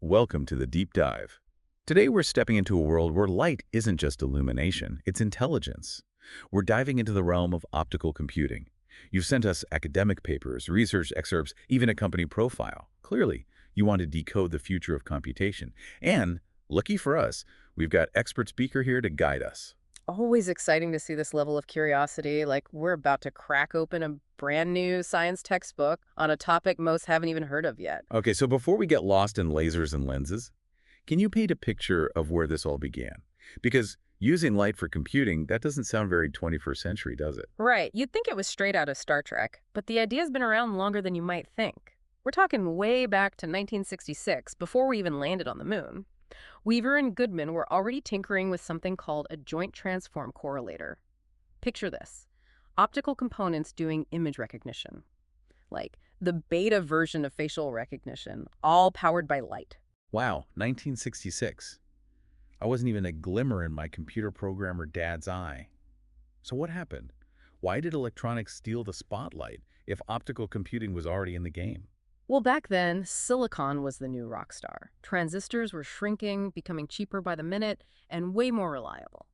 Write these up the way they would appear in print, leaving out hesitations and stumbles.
welcome to the deep dive. Today we're stepping into a world where light isn't just illumination, it's intelligence. We're diving into the realm of optical computing. You've sent us academic papers, research excerpts, even a company profile. Clearly, you want to decode the future of computation. And, lucky for us, we've got expert speaker here to guide us. Always exciting to see this level of curiosity, like we're about to crack open a brand new science textbook on a topic most haven't even heard of yet. Okay, so before we get lost in lasers and lenses, can you paint a picture of where this all began? Because using light for computing, that doesn't sound very 21st century, does it? Right, you'd think it was straight out of Star Trek, but the idea's been around longer than you might think. We're talking way back to 1966, before we even landed on the moon. Weaver and Goodman were already tinkering with something called a joint transform correlator. Picture this: optical components doing image recognition, like the beta version of facial recognition, all powered by light. Wow, 1966. I wasn't even a glimmer in my computer programmer dad's eye. So what happened? Why did electronics steal the spotlight if optical computing was already in the game? Well, back then, silicon was the new rock star. Transistors were shrinking, becoming cheaper by the minute, and way more reliable.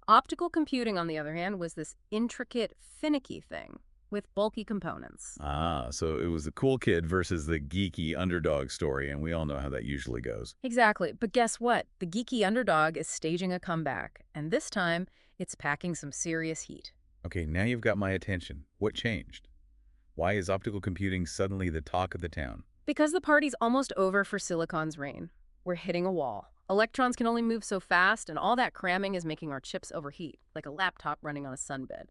Optical computing, on the other hand, was this intricate, finicky thing with bulky components. Ah, so it was the cool kid versus the geeky underdog story, and we all know how that usually goes. Exactly, but guess what? The geeky underdog is staging a comeback, and this time, it's packing some serious heat. Okay, now you've got my attention. What changed? Why is optical computing suddenly the talk of the town? Because the party's almost over for silicon's reign. We're hitting a wall. Electrons can only move so fast, and all that cramming is making our chips overheat, like a laptop running on a sunbed.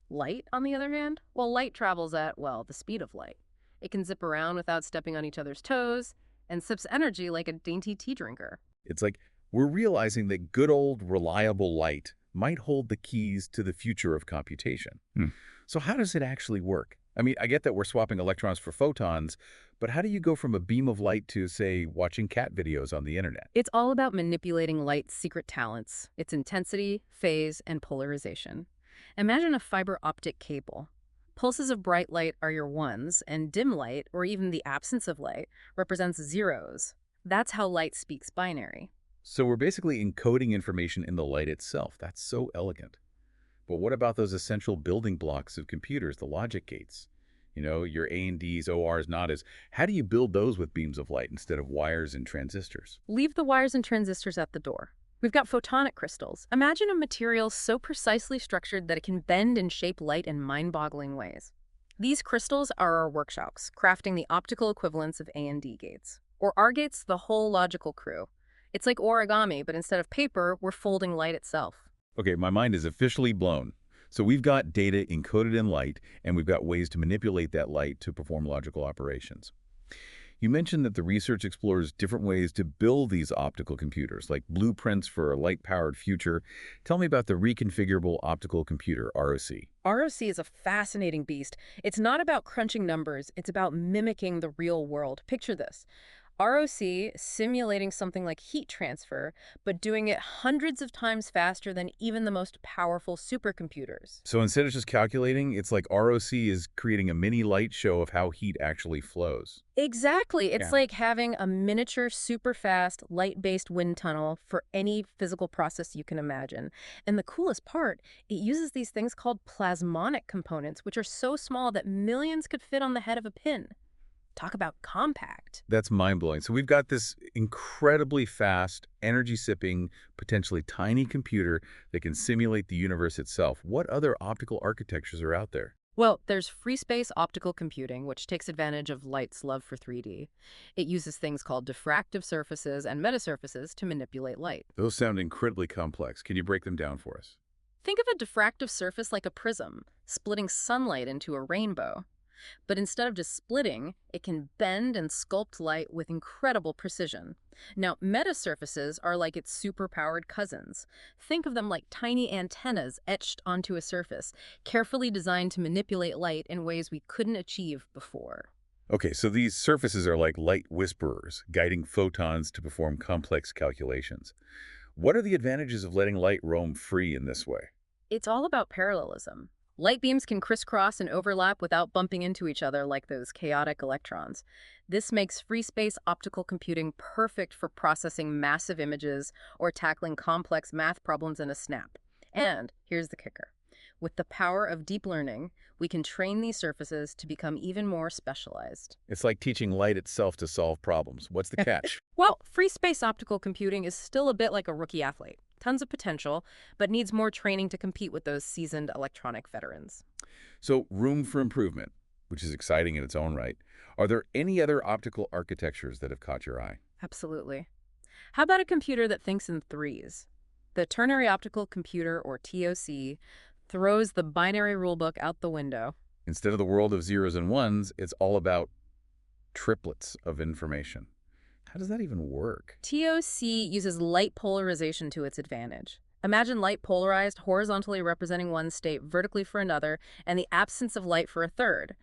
Light, on the other hand? Well, light travels at, well, the speed of light. It can zip around without stepping on each other's toes, and sips energy like a dainty tea drinker. It's like we're realizing that good old reliable light might hold the keys to the future of computation. So how does it actually work? I mean, I get that we're swapping electrons for photons, but how do you go from a beam of light to, say, watching cat videos on the internet? It's all about manipulating light's secret talents, its intensity, phase, and polarization. Imagine a fiber optic cable. Pulses of bright light are your ones, and dim light, or even the absence of light, represents zeros. That's how light speaks binary. So we're basically encoding information in the light itself. That's so elegant. But what about those essential building blocks of computers, the logic gates? You know, your A and Ds, ORs, NOTAs. How do you build those with beams of light instead of wires and transistors? Leave the wires and transistors at the door. We've got photonic crystals. Imagine a material so precisely structured that it can bend and shape light in mind-boggling ways. These crystals are our workshops, crafting the optical equivalents of A and D gates. Or R gates, the whole logical crew. It's like origami, but instead of paper, we're folding light itself. Okay, my mind is officially blown. So we've got data encoded in light, and we've got ways to manipulate that light to perform logical operations. You mentioned that the research explores different ways to build these optical computers, like blueprints for a light-powered future. Tell me about the reconfigurable optical computer, ROC. ROC is a fascinating beast. It's not about crunching numbers, it's about mimicking the real world. Picture this: ROC simulating something like heat transfer, but doing it hundreds of times faster than even the most powerful supercomputers. So instead of just calculating, it's like ROC is creating a mini light show of how heat actually flows. Exactly. It's Yeah. like having a miniature, super fast, light-based wind tunnel for any physical process you can imagine. And the coolest part, it uses these things called plasmonic components, which are so small that millions could fit on the head of a pin. Talk about compact. That's mind-blowing. So we've got this incredibly fast, energy-sipping, potentially tiny computer that can simulate the universe itself. What other optical architectures are out there? Well, there's free space optical computing, which takes advantage of light's love for 3D. It uses things called diffractive surfaces and metasurfaces to manipulate light. Those sound incredibly complex. Can you break them down for us? Think of a diffractive surface like a prism, splitting sunlight into a rainbow. But instead of just splitting, it can bend and sculpt light with incredible precision. Now, metasurfaces are like its super-powered cousins. Think of them like tiny antennas etched onto a surface, carefully designed to manipulate light in ways we couldn't achieve before. Okay, so these surfaces are like light whisperers, guiding photons to perform complex calculations. What are the advantages of letting light roam free in this way? It's all about parallelism. Light beams can crisscross and overlap without bumping into each other like those chaotic electrons. This makes free space optical computing perfect for processing massive images or tackling complex math problems in a snap. And here's the kicker. With the power of deep learning, we can train these surfaces to become even more specialized. It's like teaching light itself to solve problems. What's the catch? Well, free space optical computing is still a bit like a rookie athlete. Tons of potential, but needs more training to compete with those seasoned electronic veterans. So room for improvement, which is exciting in its own right. Are there any other optical architectures that have caught your eye? Absolutely. How about a computer that thinks in threes? The ternary optical computer, or TOC, throws the binary rulebook out the window. Instead of the world of zeros and ones, it's all about triplets of information. How does that even work? TOC uses light polarization to its advantage. Imagine light polarized, horizontally representing one state, vertically for another, and the absence of light for a third.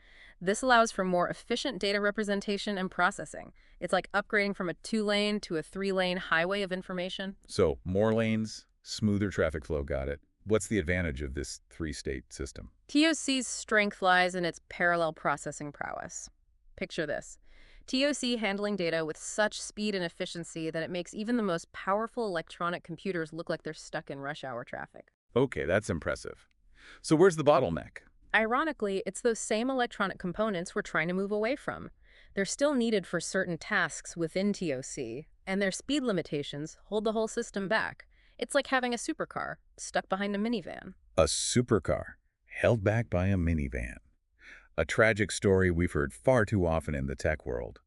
This allows for more efficient data representation and processing. It's like upgrading from a 2-lane to a 3-lane highway of information. So more lanes, smoother traffic flow, got it. What's the advantage of this three-state system? TOC's strength lies in its parallel processing prowess. Picture this. TOC handling data with such speed and efficiency that it makes even the most powerful electronic computers look like they're stuck in rush hour traffic. Okay, that's impressive. So where's the bottleneck? Ironically, it's those same electronic components we're trying to move away from. They're still needed for certain tasks within TOC, and their speed limitations hold the whole system back. It's like having a supercar stuck behind a minivan. A supercar held back by a minivan. A tragic story we've heard far too often in the tech world.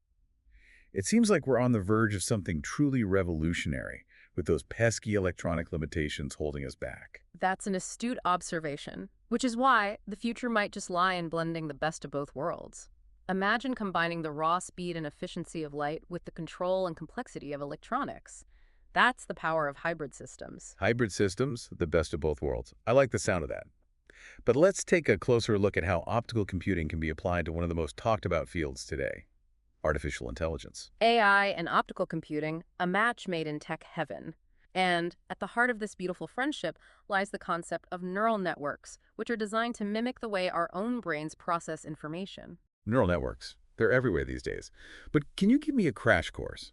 It seems like we're on the verge of something truly revolutionary, with those pesky electronic limitations holding us back. That's an astute observation, which is why the future might just lie in blending the best of both worlds. Imagine combining the raw speed and efficiency of light with the control and complexity of electronics. That's the power of hybrid systems. Hybrid systems, the best of both worlds. I like the sound of that. But let's take a closer look at how optical computing can be applied to one of the most talked about fields today, artificial intelligence. AI and optical computing, a match made in tech heaven. And at the heart of this beautiful friendship lies the concept of neural networks, which are designed to mimic the way our own brains process information. Neural networks, they're everywhere these days. But can you give me a crash course?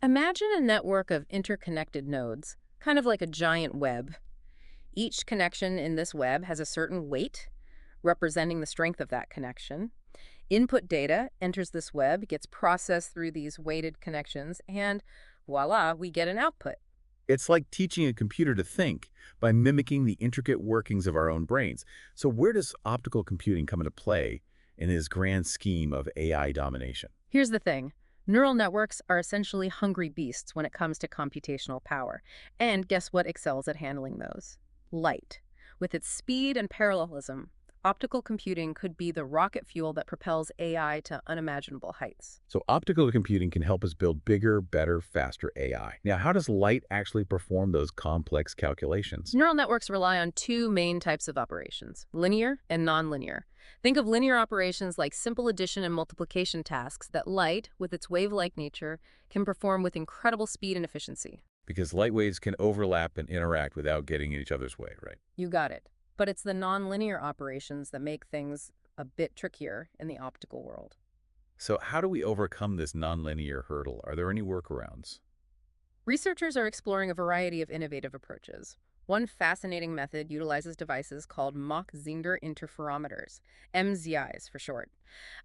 Imagine a network of interconnected nodes, kind of like a giant web. Each connection in this web has a certain weight, representing the strength of that connection. Input data enters this web, gets processed through these weighted connections, and voila, we get an output. It's like teaching a computer to think by mimicking the intricate workings of our own brains. So where does optical computing come into play in this grand scheme of AI domination? Here's the thing. Neural networks are essentially hungry beasts when it comes to computational power. And guess what excels at handling those? Light. With its speed and parallelism, optical computing could be the rocket fuel that propels AI to unimaginable heights. So optical computing can help us build bigger, better, faster AI. Now, how does light actually perform those complex calculations? Neural networks rely on two main types of operations, linear and nonlinear. Think of linear operations like simple addition and multiplication tasks that light, with its wave-like nature, can perform with incredible speed and efficiency. Because light waves can overlap and interact without getting in each other's way, right? You got it. But it's the nonlinear operations that make things a bit trickier in the optical world. So how do we overcome this nonlinear hurdle? Are there any workarounds? Researchers are exploring a variety of innovative approaches. One fascinating method utilizes devices called Mach-Zinger interferometers, MZIs for short.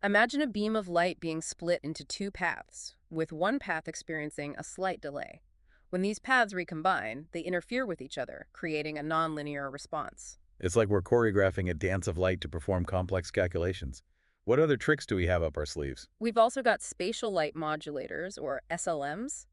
Imagine a beam of light being split into two paths, with one path experiencing a slight delay. When these paths recombine, they interfere with each other, creating a nonlinear response. It's like we're choreographing a dance of light to perform complex calculations. What other tricks do we have up our sleeves? We've also got spatial light modulators, or SLMs.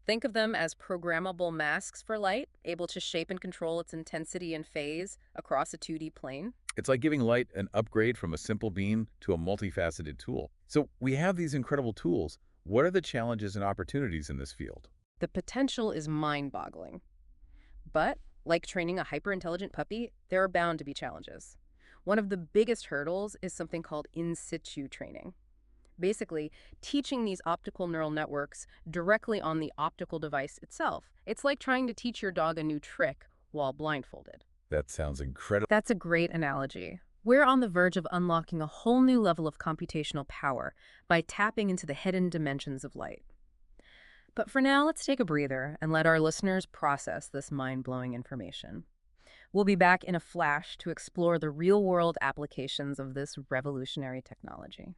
Think of them as programmable masks for light, able to shape and control its intensity and phase across a 2D plane. It's like giving light an upgrade from a simple beam to a multifaceted tool. So we have these incredible tools. What are the challenges and opportunities in this field? The potential is mind-boggling. But, like training a hyper-intelligent puppy, there are bound to be challenges. One of the biggest hurdles is something called in situ training. Basically, teaching these optical neural networks directly on the optical device itself. It's like trying to teach your dog a new trick while blindfolded. That sounds incredible. That's a great analogy. We're on the verge of unlocking a whole new level of computational power by tapping into the hidden dimensions of light. But for now, let's take a breather and let our listeners process this mind-blowing information. We'll be back in a flash to explore the real-world applications of this revolutionary technology.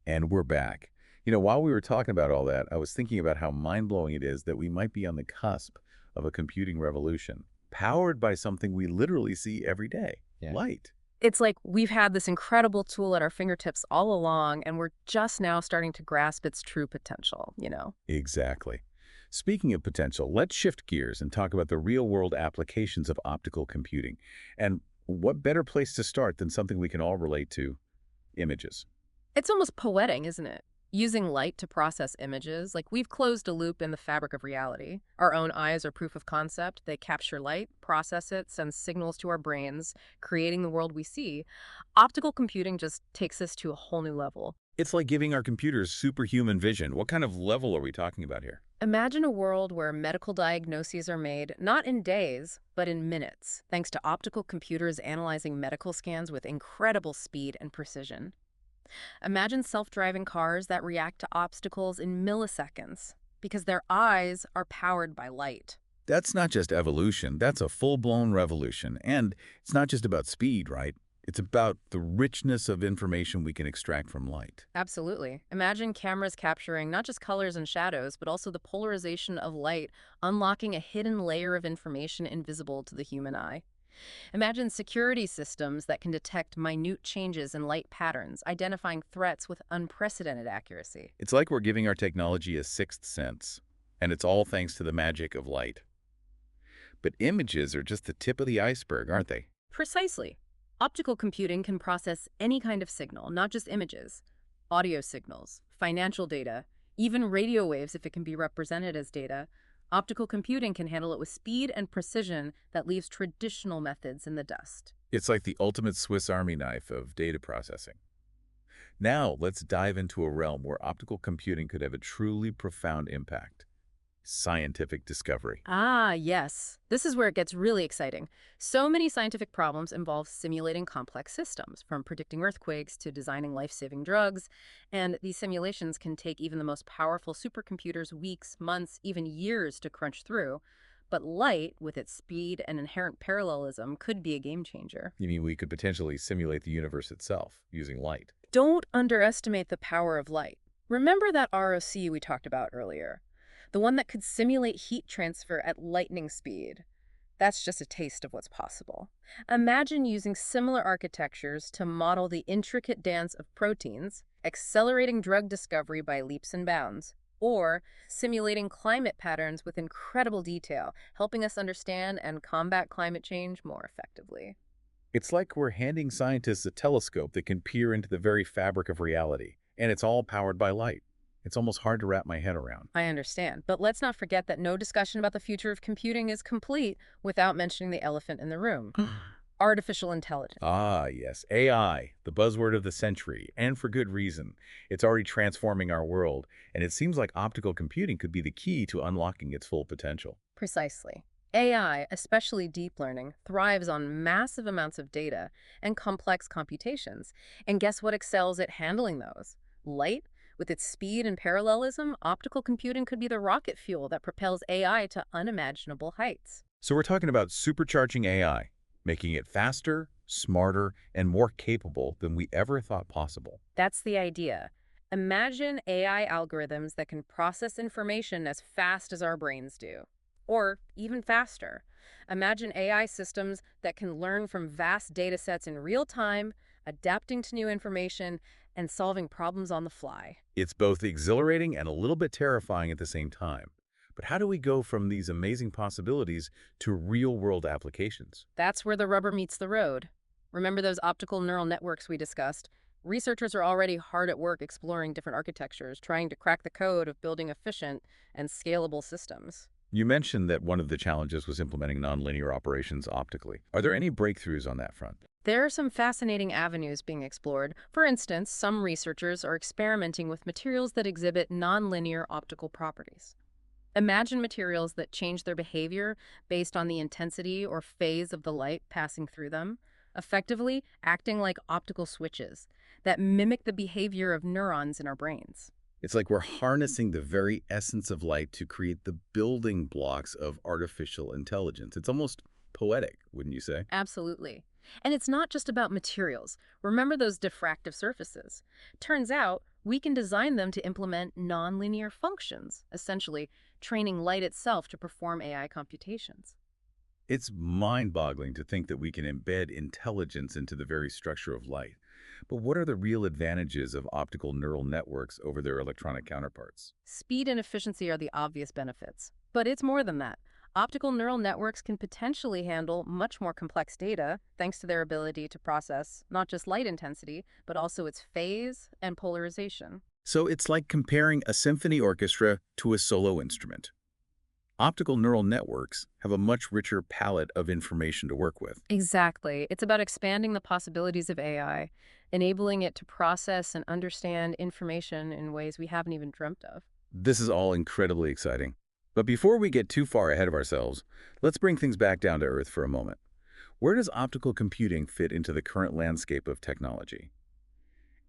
And we're back. While we were talking about all that, I was thinking about how mind-blowing it is that we might be on the cusp of a computing revolution, powered by something we literally see every day, Yeah. light. It's like we've had this incredible tool at our fingertips all along, and we're just now starting to grasp its true potential. Exactly. Speaking of potential, let's shift gears and talk about the real-world applications of optical computing. And what better place to start than something we can all relate to, images. It's almost poetic, isn't it? Using light to process images, like we've closed a loop in the fabric of reality. Our own eyes are proof of concept. They capture light, process it, send signals to our brains, creating the world we see. Optical computing just takes us to a whole new level. It's like giving our computers superhuman vision. What kind of level are we talking about here? Imagine a world where medical diagnoses are made not in days, but in minutes, thanks to optical computers analyzing medical scans with incredible speed and precision. Imagine self-driving cars that react to obstacles in milliseconds because their eyes are powered by light. That's not just evolution, that's a full-blown revolution. And it's not just about speed, right? It's about the richness of information we can extract from light. Absolutely. Imagine cameras capturing not just colors and shadows, but also the polarization of light, unlocking a hidden layer of information invisible to the human eye. Imagine security systems that can detect minute changes in light patterns, identifying threats with unprecedented accuracy. It's like we're giving our technology a sixth sense, and it's all thanks to the magic of light. But images are just the tip of the iceberg, aren't they? Precisely. Optical computing can process any kind of signal, not just images. Audio signals, financial data, even radio waves if it can be represented as data. Optical computing can handle it with speed and precision that leaves traditional methods in the dust. It's like the ultimate Swiss Army knife of data processing. Now, let's dive into a realm where optical computing could have a truly profound impact. Scientific discovery. Ah, yes. This is where it gets really exciting. So many scientific problems involve simulating complex systems, from predicting earthquakes to designing life-saving drugs. And these simulations can take even the most powerful supercomputers weeks, months, even years to crunch through. But light, with its speed and inherent parallelism, could be a game changer. You mean we could potentially simulate the universe itself using light? Don't underestimate the power of light. Remember that ROC we talked about earlier? The one that could simulate heat transfer at lightning speed. That's just a taste of what's possible. Imagine using similar architectures to model the intricate dance of proteins, accelerating drug discovery by leaps and bounds, or simulating climate patterns with incredible detail, helping us understand and combat climate change more effectively. It's like we're handing scientists a telescope that can peer into the very fabric of reality, and it's all powered by light. It's almost hard to wrap my head around. I understand, but let's not forget that no discussion about the future of computing is complete without mentioning the elephant in the room. Artificial intelligence. Ah, yes, AI, the buzzword of the century, and for good reason. It's already transforming our world, and it seems like optical computing could be the key to unlocking its full potential. Precisely. AI, especially deep learning, thrives on massive amounts of data and complex computations. And guess what excels at handling those? Light. With its speed and parallelism, optical computing could be the rocket fuel that propels AI to unimaginable heights. So we're talking about supercharging AI, making it faster, smarter, and more capable than we ever thought possible. That's the idea. Imagine AI algorithms that can process information as fast as our brains do, or even faster. Imagine AI systems that can learn from vast data sets in real time, adapting to new information, and solving problems on the fly. It's both exhilarating and a little bit terrifying at the same time. But how do we go from these amazing possibilities to real-world applications? That's where the rubber meets the road. Remember those optical neural networks we discussed? Researchers are already hard at work exploring different architectures, trying to crack the code of building efficient and scalable systems. You mentioned that one of the challenges was implementing nonlinear operations optically. Are there any breakthroughs on that front? There are some fascinating avenues being explored. For instance, some researchers are experimenting with materials that exhibit nonlinear optical properties. Imagine materials that change their behavior based on the intensity or phase of the light passing through them, effectively acting like optical switches that mimic the behavior of neurons in our brains. It's like we're harnessing the very essence of light to create the building blocks of artificial intelligence. It's almost poetic, wouldn't you say? Absolutely. And it's not just about materials. Remember those diffractive surfaces. Turns out, we can design them to implement nonlinear functions, essentially training light itself to perform AI computations. It's mind-boggling to think that we can embed intelligence into the very structure of light. But what are the real advantages of optical neural networks over their electronic counterparts? Speed and efficiency are the obvious benefits. But it's more than that. Optical neural networks can potentially handle much more complex data thanks to their ability to process not just light intensity, but also its phase and polarization. So it's like comparing a symphony orchestra to a solo instrument. Optical neural networks have a much richer palette of information to work with. Exactly. It's about expanding the possibilities of AI, enabling it to process and understand information in ways we haven't even dreamt of. This is all incredibly exciting. But before we get too far ahead of ourselves, let's bring things back down to earth for a moment. Where does optical computing fit into the current landscape of technology?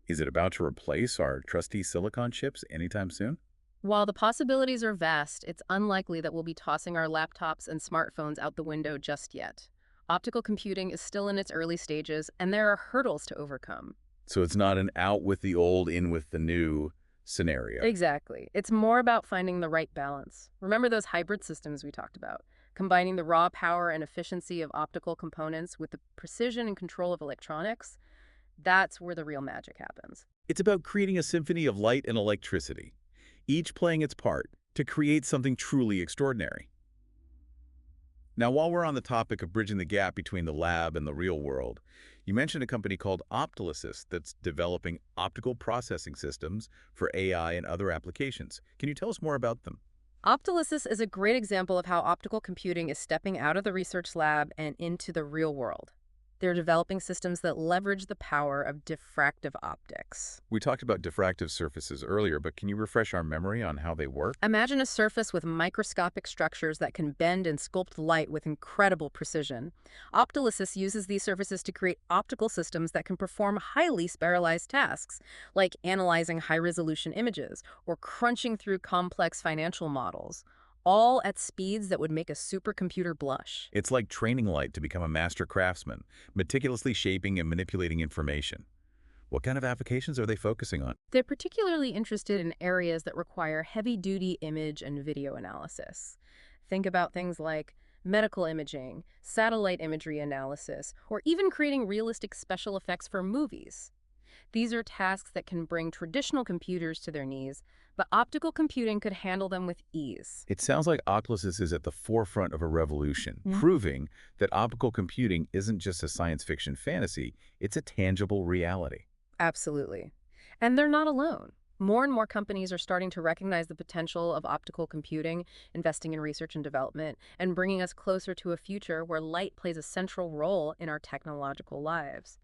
Is it about to replace our trusty silicon chips anytime soon? While the possibilities are vast, it's unlikely that we'll be tossing our laptops and smartphones out the window just yet. Optical computing is still in its early stages, and there are hurdles to overcome. So it's not an out with the old, in with the new scenario. Exactly. It's more about finding the right balance. Remember those hybrid systems we talked about? Combining the raw power and efficiency of optical components with the precision and control of electronics? That's where the real magic happens. It's about creating a symphony of light and electricity, each playing its part to create something truly extraordinary. Now, while we're on the topic of bridging the gap between the lab and the real world, you mentioned a company called Optical that's developing optical processing systems for AI and other applications. Can you tell us more about them? Optilysis is a great example of how optical computing is stepping out of the research lab and into the real world. They're developing systems that leverage the power of diffractive optics. We talked about diffractive surfaces earlier, but can you refresh our memory on how they work? Imagine a surface with microscopic structures that can bend and sculpt light with incredible precision. Optilysis uses these surfaces to create optical systems that can perform highly spiralized tasks, like analyzing high-resolution images or crunching through complex financial models, all at speeds that would make a supercomputer blush. It's like training light to become a master craftsman, meticulously shaping and manipulating information. What kind of applications are they focusing on? They're particularly interested in areas that require heavy-duty image and video analysis. Think about things like medical imaging, satellite imagery analysis, or even creating realistic special effects for movies. These are tasks that can bring traditional computers to their knees, but optical computing could handle them with ease. It sounds like Oculus is at the forefront of a revolution, proving that optical computing isn't just a science fiction fantasy, it's a tangible reality. Absolutely. And they're not alone. More and more companies are starting to recognize the potential of optical computing, investing in research and development, and bringing us closer to a future where light plays a central role in our technological lives.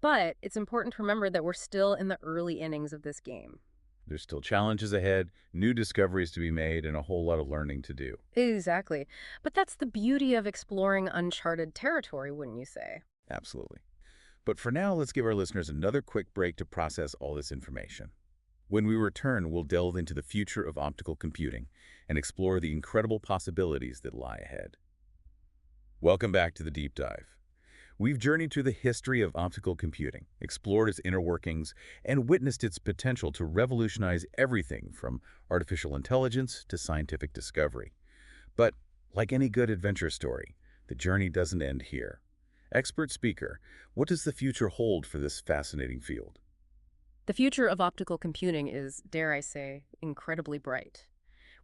But it's important to remember that we're still in the early innings of this game. There's still challenges ahead, new discoveries to be made, and a whole lot of learning to do. Exactly. But that's the beauty of exploring uncharted territory, wouldn't you say? Absolutely. But for now, let's give our listeners another quick break to process all this information. When we return, we'll delve into the future of optical computing and explore the incredible possibilities that lie ahead. Welcome back to the Deep Dive. We've journeyed through the history of optical computing, explored its inner workings, and witnessed its potential to revolutionize everything from artificial intelligence to scientific discovery. But like any good adventure story, the journey doesn't end here. Expert speaker, what does the future hold for this fascinating field? The future of optical computing is, dare I say, incredibly bright.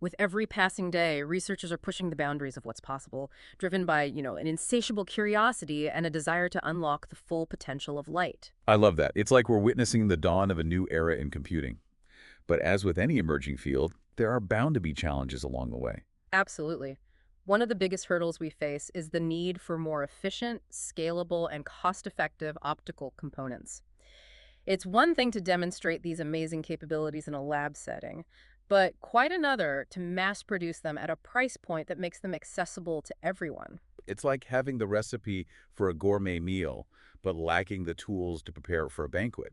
With every passing day, researchers are pushing the boundaries of what's possible, driven by, an insatiable curiosity and a desire to unlock the full potential of light. I love that. It's like we're witnessing the dawn of a new era in computing. But as with any emerging field, there are bound to be challenges along the way. Absolutely. One of the biggest hurdles we face is the need for more efficient, scalable, and cost-effective optical components. It's one thing to demonstrate these amazing capabilities in a lab setting, but quite another to mass produce them at a price point that makes them accessible to everyone. It's like having the recipe for a gourmet meal, but lacking the tools to prepare it for a banquet.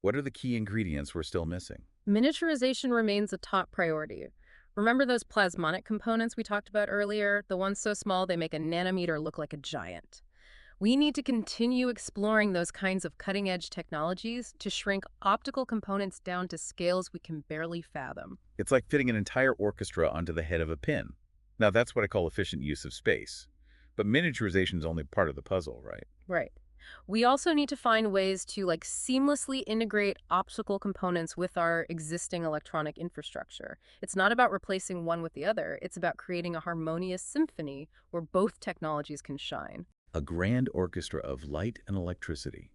What are the key ingredients we're still missing? Miniaturization remains a top priority. Remember those plasmonic components we talked about earlier? The ones so small they make a nanometer look like a giant. We need to continue exploring those kinds of cutting-edge technologies to shrink optical components down to scales we can barely fathom. It's like fitting an entire orchestra onto the head of a pin. Now, that's what I call efficient use of space. But miniaturization is only part of the puzzle, right? Right. We also need to find ways to seamlessly integrate optical components with our existing electronic infrastructure. It's not about replacing one with the other. It's about creating a harmonious symphony where both technologies can shine. A grand orchestra of light and electricity,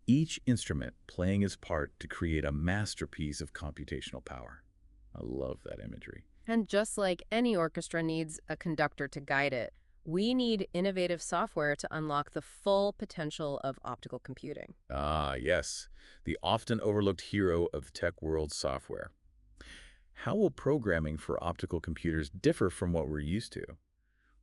each instrument playing its part to create a masterpiece of computational power. I love that imagery. And just like any orchestra needs a conductor to guide it, we need innovative software to unlock the full potential of optical computing. Ah, yes, the often overlooked hero of the tech world, software. How will programming for optical computers differ from what we're used to?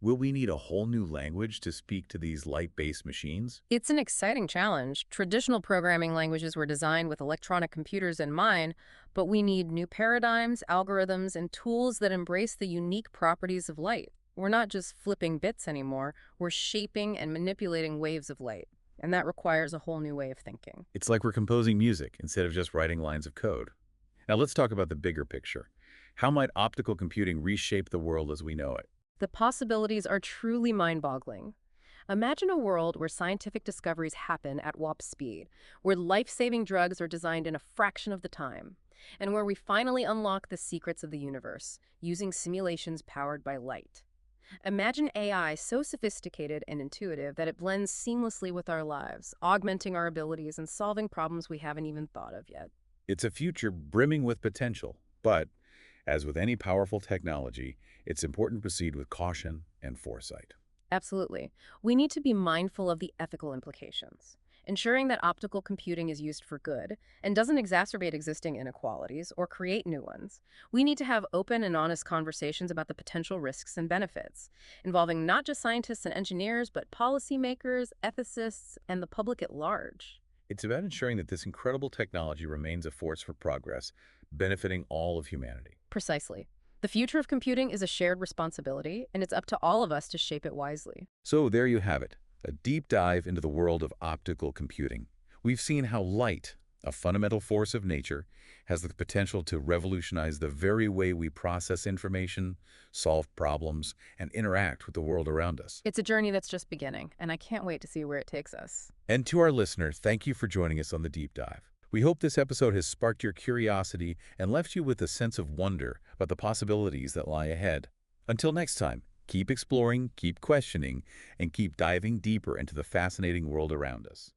Will we need a whole new language to speak to these light-based machines? It's an exciting challenge. Traditional programming languages were designed with electronic computers in mind, but we need new paradigms, algorithms, and tools that embrace the unique properties of light. We're not just flipping bits anymore, we're shaping and manipulating waves of light. And that requires a whole new way of thinking. It's like we're composing music instead of just writing lines of code. Now let's talk about the bigger picture. How might optical computing reshape the world as we know it? The possibilities are truly mind-boggling. Imagine a world where scientific discoveries happen at warp speed, where life-saving drugs are designed in a fraction of the time, and where we finally unlock the secrets of the universe using simulations powered by light. Imagine AI so sophisticated and intuitive that it blends seamlessly with our lives, augmenting our abilities and solving problems we haven't even thought of yet. It's a future brimming with potential, but as with any powerful technology, it's important to proceed with caution and foresight. Absolutely. We need to be mindful of the ethical implications, ensuring that optical computing is used for good and doesn't exacerbate existing inequalities or create new ones. We need to have open and honest conversations about the potential risks and benefits, involving not just scientists and engineers, but policymakers, ethicists, and the public at large. It's about ensuring that this incredible technology remains a force for progress, benefiting all of humanity. Precisely. The future of computing is a shared responsibility, and it's up to all of us to shape it wisely. So there you have it, a deep dive into the world of optical computing. We've seen how light, a fundamental force of nature, has the potential to revolutionize the very way we process information, solve problems, and interact with the world around us. It's a journey that's just beginning, and I can't wait to see where it takes us. And to our listener, thank you for joining us on the deep dive. We hope this episode has sparked your curiosity and left you with a sense of wonder about the possibilities that lie ahead. Until next time, keep exploring, keep questioning, and keep diving deeper into the fascinating world around us.